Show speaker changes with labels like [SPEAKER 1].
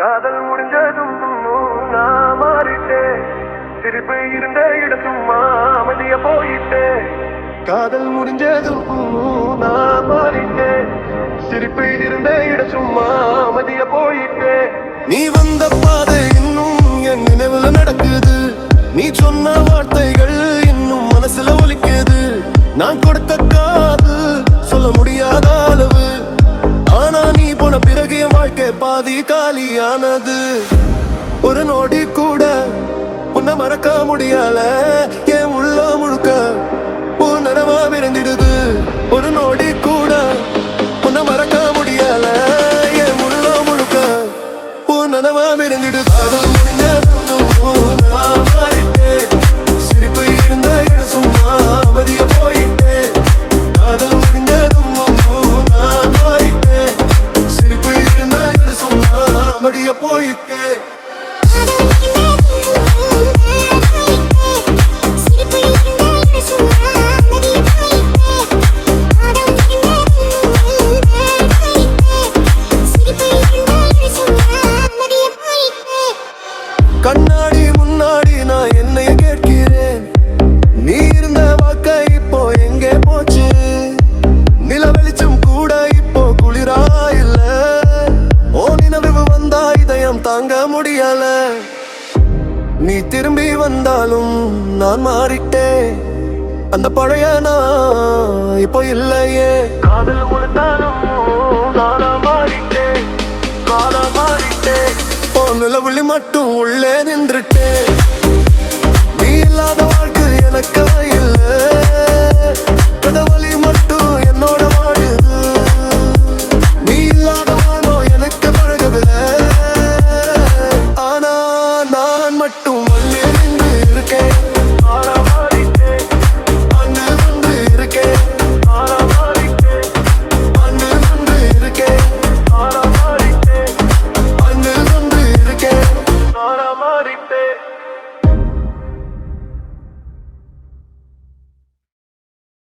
[SPEAKER 1] காதல் முடிஞ்சதும் நான் மாறிட்டேன். திருப்பி இருந்த இடம் சும்மா அமைதியா போயிட்டேன். காதல் முடிஞ்சதும் நான் மாறிட்டேன். திருப்பி இருந்த இடம் சும்மா அமைதியா போயிட்டேன்.
[SPEAKER 2] நீ வந்த பாதை இன்னும் என் நினைவுல நடக்குது. நீ சொன்ன வார்த்தைகள் இன்னும் மனசுல ஒலிக்குது. நான் கொடுத்த காது சொல்ல முடியாத அளவு. ஆனா நீ போன பிறகு என் வாழ்க்கை பாதி காலியானது. ஒரு நொடி கூட உன்னை மறக்க முடியல. என் உள்ள முழுக்க உன் நினைவா விருந்திடுது. ஒரு நொடி கூட உன்னை மறக்க முடியல. என் உள்ள முழுக்க உன் நினைவா விருந்திடுது. சிரிப்பு இருந்த இடம் சும்மா அமைதியா போயிட்டேன். காதல் முடிஞ்சதும் நான் மாறிட்டேன். சிரிப்பு இருந்த இடம் சும்மா அமைதியா போயிட்டேன். கண்ணாடி முன்னாடி நான் என்னைய கேட்கிறேன். நீ இருந்த வாழ்க்கை இப்போ எங்கே போச்சு? நில வெளிச்சம் கூட இப்போ குளிரா இல்ல. ஓ நினைவு வந்தா இதயம் தாங்க முடியல. நீ திரும்பி வந்தாலும் நான் மாறிட்டேன். அந்த பழைய நான் இப்போ இல்லையே.
[SPEAKER 1] காதல் முடிந்தாலும் நானா மாறிட்டேன். காலா மாறிட்டேன்.
[SPEAKER 2] நிலவுளி மட்டும் உள்ளே நின்றுட்டேன். நீ இல்லாத வாழ்க்கை எனக்கு இல்லை. வலி